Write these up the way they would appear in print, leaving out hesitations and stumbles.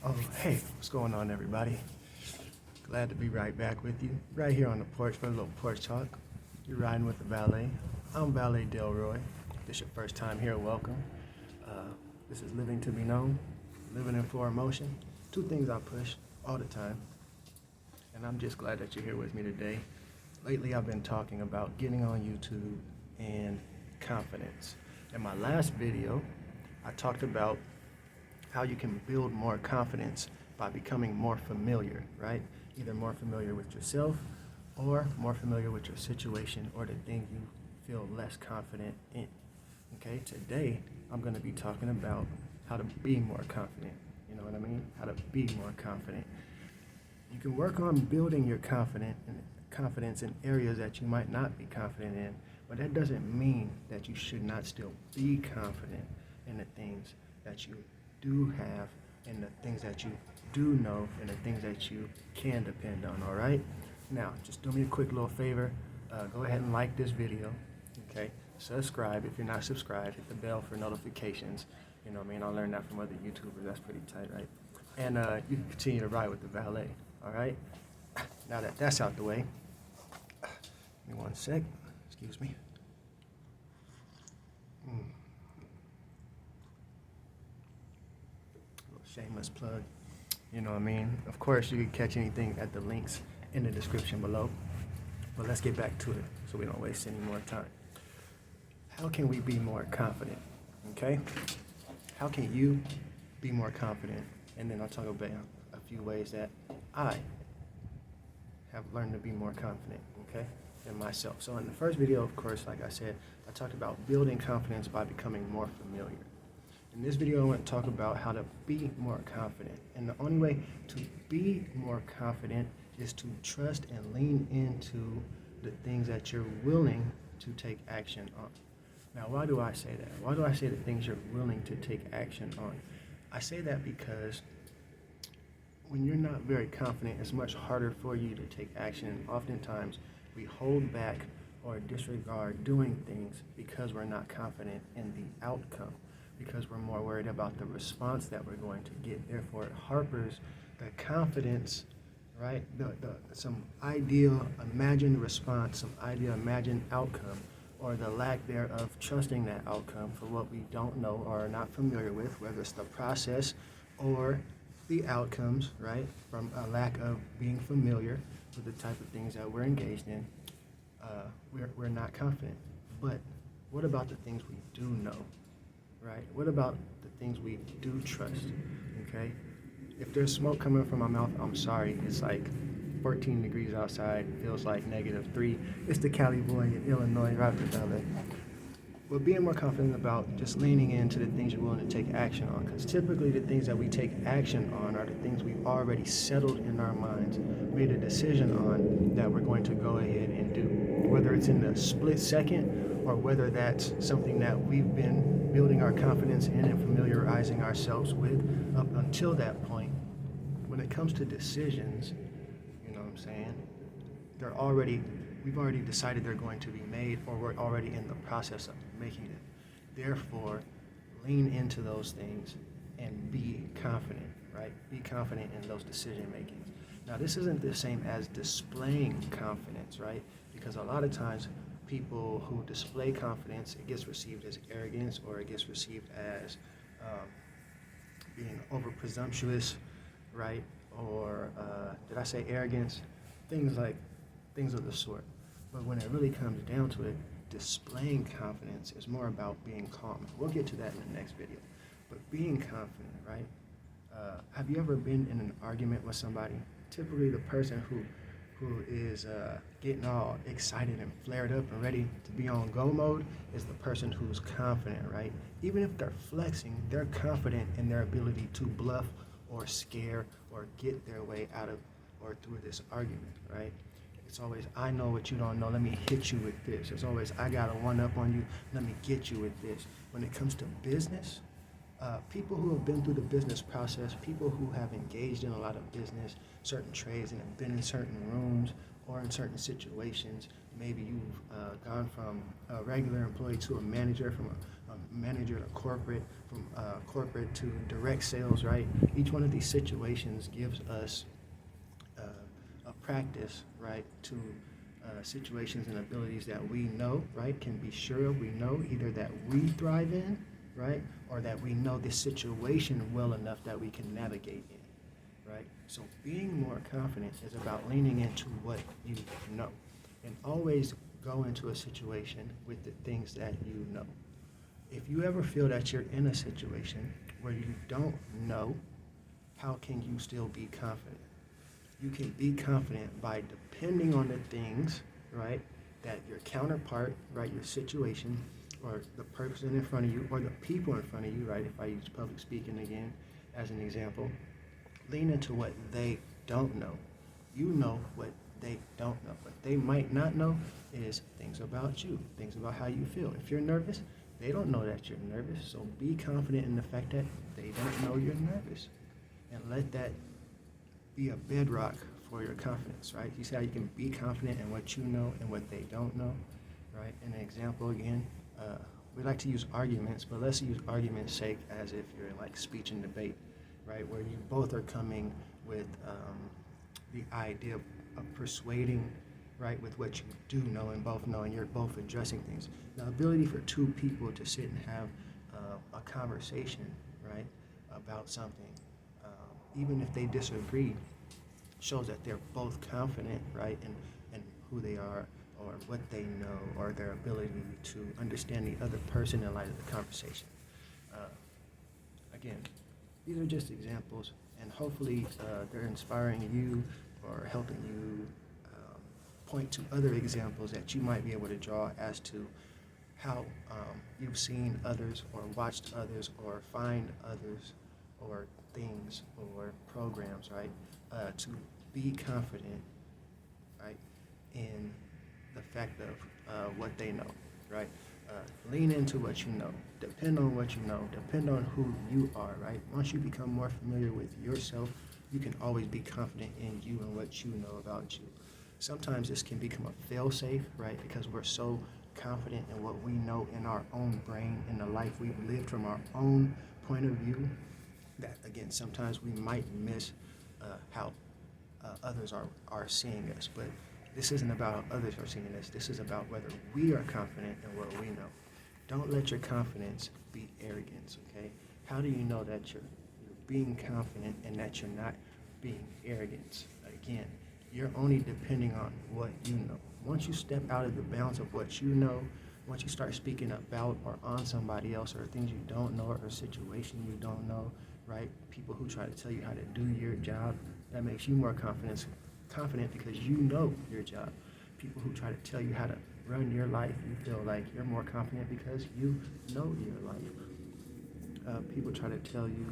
Oh, hey, what's going on, everybody? Glad to be right back with you, right here on the porch for a little porch talk. You're riding with the Valet. I'm Valet Delroy. If this is your first time here, welcome. This is Living to Be Known, Living in Flow Motion. Two things I push all the time, and I'm just glad that you're here with me today. Lately, I've been talking about getting on YouTube and confidence. In my last video, I talked about how you can build more confidence by becoming more familiar, right? Either more familiar with yourself or more familiar with your situation or the thing you feel less confident in. Okay, today I'm going to be talking about how to be more confident. You know what I mean? How to be more confident. You can work on building your confidence in areas that you might not be confident in, but that doesn't mean that you should not still be confident in the things that you do have and the things that you do know and the things that you can depend on, all right? Now, just do me a quick little favor. Go ahead and like this video, okay? Subscribe if you're not subscribed. Hit the bell for notifications. You know what I mean? I learned that from other YouTubers. That's pretty tight, right? And you can continue to ride with the Valet, all right? Now that that's out the way, give me one sec. Excuse me. Shameless plug, you know what I mean? Of course, you can catch anything at the links in the description below. But let's get back to it so we don't waste any more time. How can we be more confident? Okay? How can you be more confident? And then I'll talk about a few ways that I have learned to be more confident, okay, in myself. So in the first video, of course, like I said, I talked about building confidence by becoming more familiar. In this video, I want to talk about how to be more confident. And the only way to be more confident is to trust and lean into the things that you're willing to take action on. Now, why do I say that? Why do I say the things you're willing to take action on? I say that because when you're not very confident, it's much harder for you to take action. And oftentimes, we hold back or disregard doing things because we're not confident in the outcome, because we're more worried about the response that we're going to get. Therefore, it harpers the confidence, right? Some ideal imagined response, some ideal imagined outcome, or the lack thereof trusting that outcome for what we don't know or are not familiar with, whether it's the process or the outcomes, right? From a lack of being familiar with the type of things that we're engaged in, we're not confident. But what about the things we do know? Right? What about the things we do trust? Okay? If there's smoke coming from my mouth, I'm sorry. It's like 14 degrees outside. Feels like -3. It's the Cali boy in Illinois, right with LA. But being more confident about just leaning into the things you're willing to take action on. Because typically the things that we take action on are the things we've already settled in our minds, made a decision on that we're going to go ahead and do. Whether it's in a split second or whether that's something that we've been building our confidence in and familiarizing ourselves with up until that point. When it comes to decisions, you know what I'm saying, we've already decided they're going to be made, or we're already in the process of making it. Therefore, lean into those things and be confident, right? Be confident in those decision makings. Now, this isn't the same as displaying confidence, right? Because a lot of times people who display confidence, it gets received as arrogance, or it gets received as being over presumptuous, right? Or did I say arrogance? Things of the sort. But when it really comes down to it, displaying confidence is more about being calm. We'll get to that in the next video. But being confident, right? Have you ever been in an argument with somebody? Typically the person who is getting all excited and flared up and ready to be on go mode is the person who's confident, right? Even if they're flexing, they're confident in their ability to bluff or scare or get their way out of or through this argument, right? It's always, I know what you don't know, let me hit you with this. It's always, I got a one-up on you, let me get you with this. When it comes to business, people who have been through the business process, people who have engaged in a lot of business, certain trades, and have been in certain rooms or in certain situations, maybe you've gone from a regular employee to a manager, from a manager to corporate, from corporate to direct sales, right? Each one of these situations gives us a practice, right, to situations and abilities that we know, right, can be sure we know either that we thrive in, right, or that we know this situation well enough that we can navigate in, right? So being more confident is about leaning into what you know, and always go into a situation with the things that you know. If you ever feel that you're in a situation where you don't know, how can you still be confident? You can be confident by depending on the things, right, that your counterpart, right, your situation, or the person in front of you, or the people in front of you, right, if I use public speaking again as an example, lean into what they don't know. You know what they don't know. What they might not know is things about you, things about how you feel. If you're nervous, they don't know that you're nervous, so be confident in the fact that they don't know you're nervous. And let that be a bedrock for your confidence, right? You see how you can be confident in what you know and what they don't know, right? An example again, we like to use arguments, but let's use argument's sake as if you're in like speech and debate, right? Where you both are coming with the idea of persuading, right, with what you do know and both know, and you're both addressing things. The ability for two people to sit and have a conversation, right, about something, even if they disagree, shows that they're both confident, right, in who they are or what they know or their ability to understand the other person in light of the conversation. Again, these are just examples, and hopefully they're inspiring you or helping you point to other examples that you might be able to draw as to how you've seen others or watched others or find others or things or programs, right, to be confident, right, in the fact of what they know, right? Lean into what you know. Depend on what you know. Depend on who you are, right? Once you become more familiar with yourself, you can always be confident in you and what you know about you. Sometimes this can become a fail-safe, right? Because we're so confident in what we know in our own brain, in the life we've lived from our own point of view, that, again, sometimes we might miss how others are seeing us. But this isn't about how others are seeing us. This is about whether we are confident in what we know. Don't let your confidence be arrogance, okay? How do you know that you're being confident and that you're not being arrogant? Again, you're only depending on what you know. Once you step out of the bounds of what you know, once you start speaking about or on somebody else or things you don't know or a situation you don't know, right? People who try to tell you how to do your job, that makes you more confident because you know your job. People who try to tell you how to run your life, you feel like you're more confident because you know your life. People try to tell you,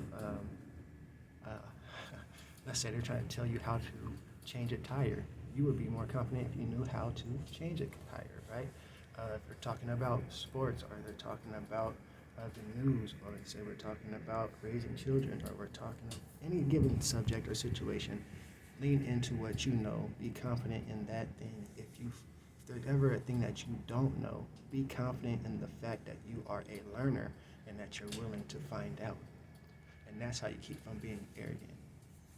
let's say they're trying to tell you how to change a tire. You would be more confident if you knew how to change a tire, right? If they're talking about sports, or they're talking about the news, or let's say we're talking about raising children, or we're talking about any given subject or situation, lean into what you know. Be confident in that thing. If there's ever a thing that you don't know, be confident in the fact that you are a learner and that you're willing to find out. And that's how you keep from being arrogant.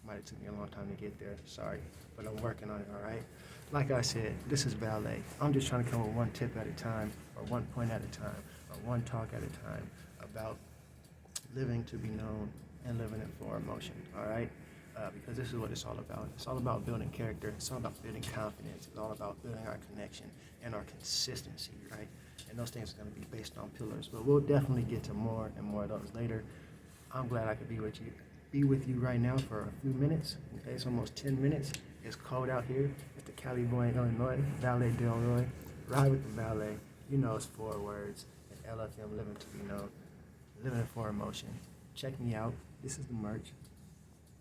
Might have took me a long time to get there, sorry, but I'm working on it, all right? Like I said, this is Valet. I'm just trying to come with one tip at a time, or one point at a time, or one talk at a time about living to be known and living it for emotion, all right? Because this is what it's all about. It's all about building character. It's all about building confidence. It's all about building our connection and our consistency, right? And those things are going to be based on pillars. But we'll definitely get to more and more of those later. I'm glad I could be with you right now for a few minutes. Okay, it's almost 10 minutes. It's cold out here. It's the Cali boy in Illinois, Valet Delroy. Ride with the Valet. You know it's 4 words. And LFM, living to be known. Living it for emotion. Check me out. This is the merch.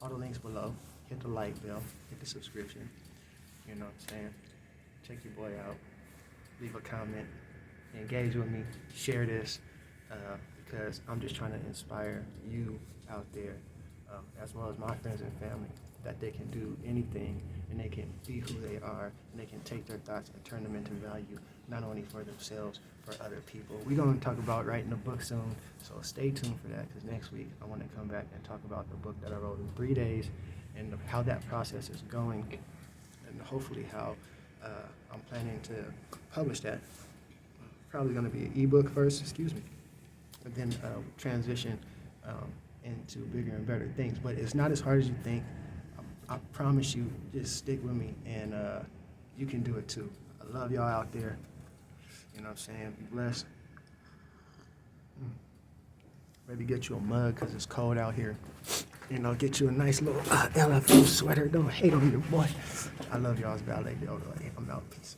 All the links below. Hit the like bell. Hit the subscription. You know what I'm saying? Check your boy out. Leave a comment. Engage with me. Share this. Because I'm just trying to inspire you out there, as well as my friends and family. that they can do anything and they can be who they are and they can take their thoughts and turn them into value, not only for themselves, for other people. We're going to talk about writing a book soon, so stay tuned for that, because next week I want to come back and talk about the book that I wrote in 3 days and how that process is going, and hopefully how I'm planning to publish that. Probably going to be an ebook first, and then transition into bigger and better things. But it's not as hard as you think. I promise you, just stick with me, and you can do it too. I love y'all out there. You know what I'm saying? Be blessed. Maybe get you a mug because it's cold out here. And I'll get you a nice little LFO sweater. Don't hate on your boy. I love y'all's Valet. I'm out. Peace.